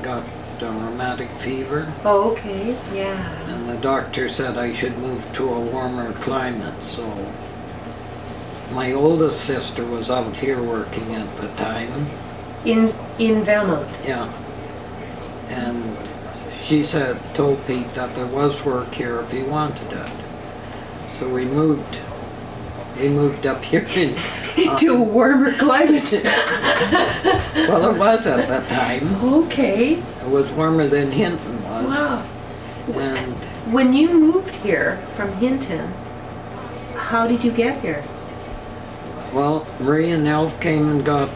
got rheumatic fever. Oh, okay, yeah. And the doctor said I should move to a warmer climate, so my oldest sister was out here working at the time. In Valemount? Yeah. And she told Pete that there was work here if he wanted it. So we moved up here to a warmer climate. Well, it was at that time. Okay. It was warmer than Hinton was. Wow. And when you moved here from Hinton, how did you get here? well, Marie and Elf came and got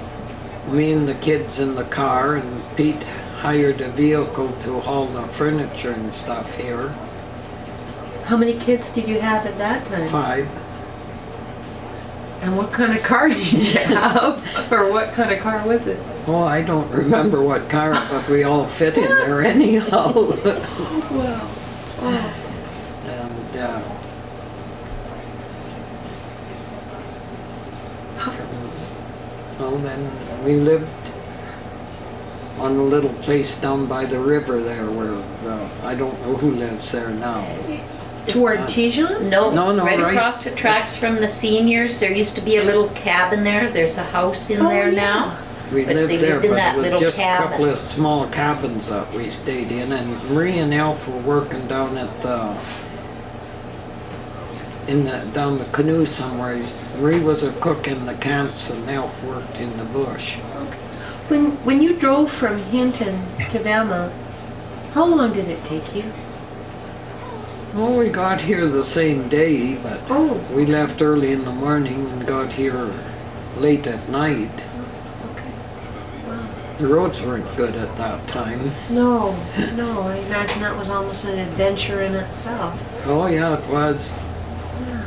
me and the kids in the car, and Pete hired a vehicle to haul the furniture and stuff here. How many kids did you have at that time? 5. And what kind of car did you have? Or what kind of car was it? Oh, I don't remember what car, but we all fit in there anyhow. Wow. Oh. And well, then we lived on a little place down by the river there where I don't know who lives there now. Toward Tijon? No, No, right right. across the tracks from the seniors. There used to be a little cabin there. There's a house in there now. We But lived they there, lived in but that it was little just a couple cabin. of small cabins that we stayed in. And Marie and Alf were working down at down the canoe somewhere. Marie was a cook in the camps, and Alf worked in the bush. When you drove from Hinton to Valemount, how long did it take you? Well, we got here the same day, but Oh. we left early in the morning and got here late at night. Okay. Wow. The roads weren't good at that time. No, I imagine that was almost an adventure in itself. Oh yeah, it was. Yeah.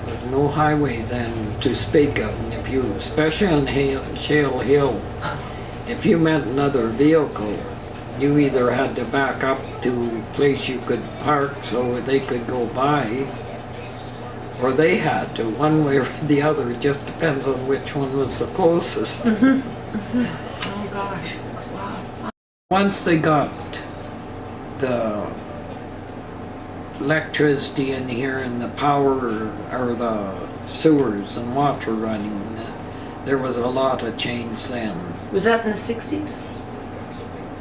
There was no highways then to speak of, and if you, especially on Shale Hill, if you met another vehicle, you either had to back up to a place you could park so they could go by, or they had to, one way or the other. It just depends on which one was the closest. Oh gosh. Wow. Once they got the electricity in here and the power or the sewers and water running, there was a lot of change then. Was that in the 60s?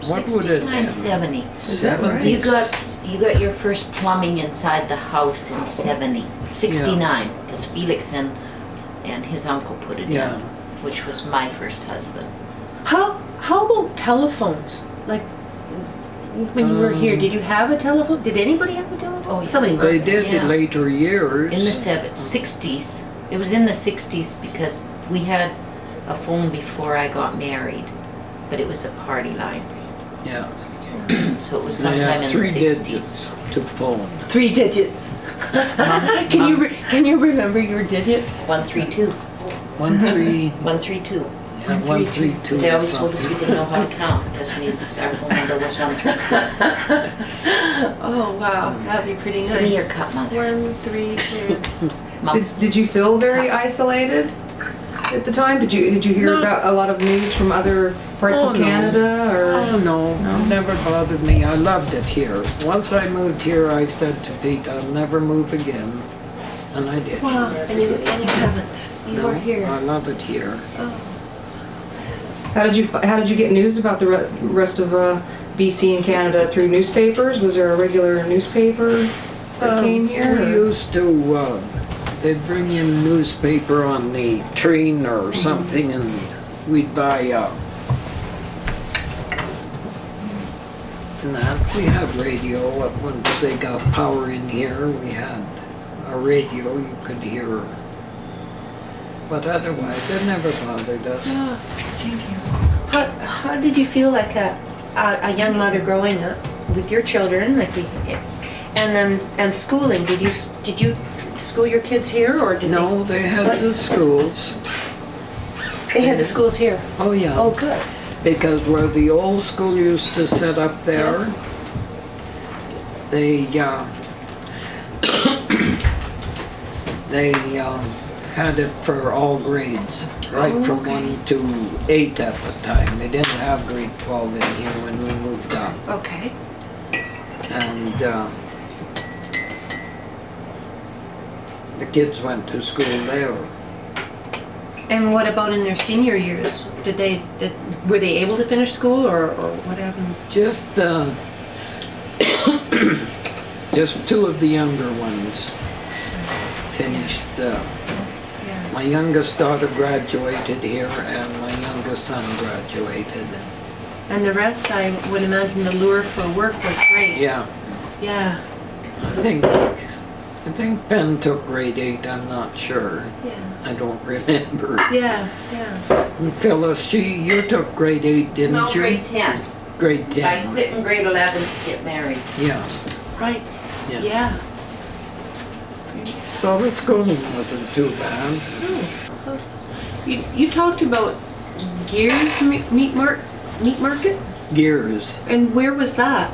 What would it have 69, been? 70. Is that right? You got your first plumbing inside the house in 69, because Felix and his uncle put it Yeah. in, which was my first husband. How about telephones? Like when you were here, did you have a telephone? Did anybody have a telephone? Oh, yeah. Somebody must They have. did Yeah. in later years. In the 60s. It was in the 60s because we had a phone before I got married, but it was a party line. Yeah. So it was They sometime had in 3 the 60s. digits to phone. 3 digits. Can you remember your digit? 132. 1-3. 132. Yeah, 132. Because they always told us we didn't know how to count because our phone number was 132. Oh wow, that'd be pretty nice. Give me your cup, Mother. 1, 3, 2. Mom. Did you feel very isolated at the time? Did you hear No. about a lot of news from other parts Oh, of no. Canada? Or Oh no, it never bothered me. I loved it here. Once I moved here, I said to Pete, I'll never move again. And I did. Wow, and you haven't. You No, are here. I love it here. Oh. how did you get news about the rest of BC and Canada through newspapers? Was there a regular newspaper that came here? We or- used to, they'd bring in newspaper on the train or something, and we'd buy, and that. We had radio. Once they got power in here, we had a radio you could hear. But otherwise, it never bothered us. Yeah. How did you feel like a young mother growing up with your children, and schooling? Did you school your kids here, or did No, they had What? the schools. they had the schools here? Oh yeah. Oh, good. Because where the old school used to set up there, Yes. they they had it for all grades, right from Okay. 1 to 8 at the time. They didn't have grade 12 in here when we moved up. Okay. And the kids went to school there. And what about in their senior years? Were they able to finish school, or what happens? Just just two of the younger ones finished. Yeah. My youngest daughter graduated here, and my youngest son graduated. And the rest, I would imagine the lure for work was great. Yeah, Yeah. I think Ben took grade 8. I'm not sure. Yeah. I don't remember. Yeah. Yeah. And Phyllis, you took grade 8, didn't No, you? grade 10. Grade I 10. quit in grade 11 to get married. Yeah. Right. Yeah. Yeah. So the schooling wasn't too bad. You talked about Gears meat market, Gears. and where was that?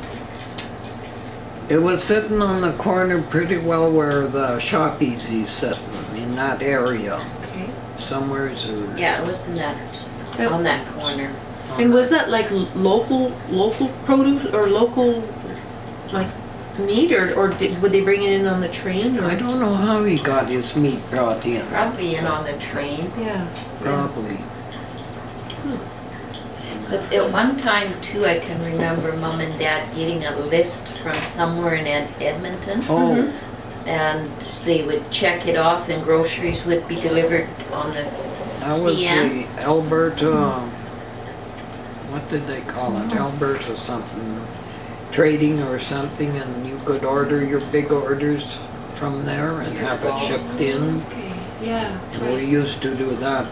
It was sitting on the corner pretty well where the Shop Easy's sitting, in that area. Okay. Somewheres or... Yeah, it was in that, on that corner. And was that like local produce or local like meat, or would they bring it in on the train? Or? I don't know how he got his meat brought in. Probably in on the train. Yeah. Probably. But at one time too, I can remember Mom and Dad getting a list from somewhere in Edmonton. Oh, And they would check it off and groceries would be delivered on the that was CN. the Alberta, what did they call it? Alberta something, trading or something, and you could order your big orders from there and have it shipped in. Okay. Yeah. And we Right. used to do that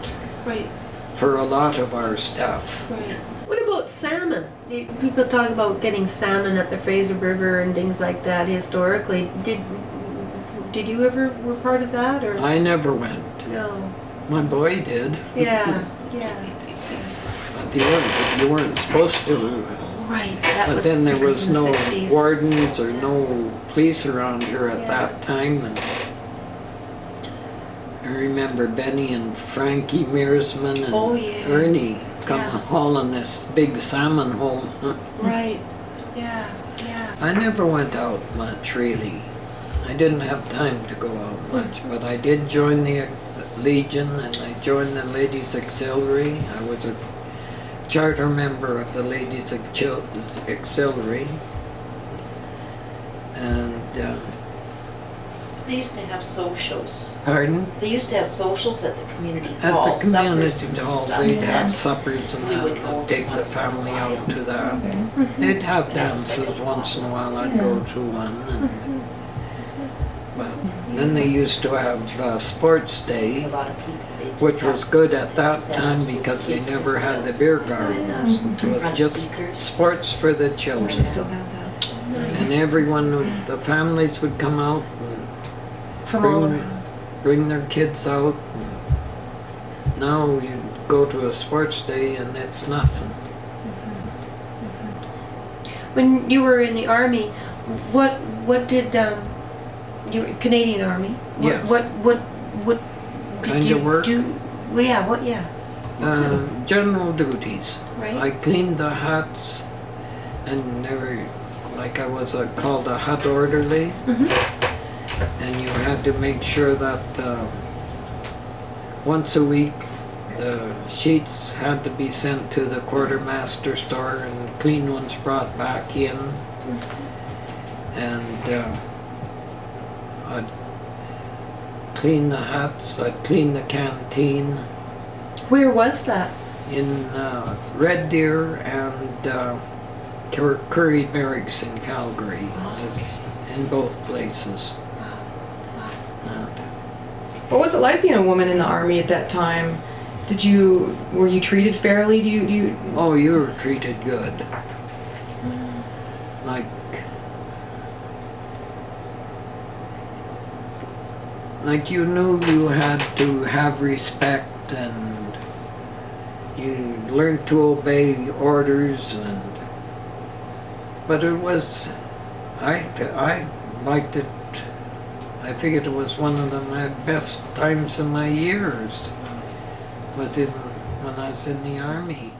Right. for a lot of our stuff. Right. What about salmon? People talk about getting salmon at the Fraser River and things like that historically. Did you ever were part of that, or I never went. no? My boy did. Yeah. Yeah. But you weren't supposed to. Right. That But was then there because was in the no 60s. wardens or no police around here at Yeah. that time. And I remember Benny and Frankie Mearsman and Oh, yeah. Ernie come Yeah. hauling this big salmon home. Right. Yeah. Yeah. I never went out much, really. I didn't have time to go out much, but I did join the Legion and I joined the Ladies Auxiliary. I was a charter member of the Ladies Auxiliary. And, They used to have socials. pardon? They used to have socials at the community At hall. the community suppers and hall, stuff. they'd And have suppers and we that, would go and take to the once in a family while. out to that. They'd have dances once in a while, I'd go to one. But then they used to have sports A day, lot of people. They which was have good at that setups time with because they kids never had the themselves. beer And, gardens. It was front just speakers. sports for the We children. still have that. And everyone, the families would come out and From all bring, around. bring their kids out. Now you go to a sports day and it's nothing. When you were in the army, what did you were Canadian Army? Yes. What did Kind you of work? do? Well, yeah. What? Yeah. General duties. Right. I cleaned the huts, and they were, like I was called a hut orderly, Mhm. and you had to make sure that once a week the sheets had to be sent to the quartermaster store and clean ones brought back in. And I'd clean the huts, I'd clean the canteen Where was that? in Red Deer and Curry Barracks in Calgary. It's in both places. And What was it like being a woman in the army at that time? Were you treated fairly? Do you oh, you were treated good. Like you knew you had to have respect and you learned to obey orders but it was, I liked it I figured it was one of my best times of my years, was when I was in the army.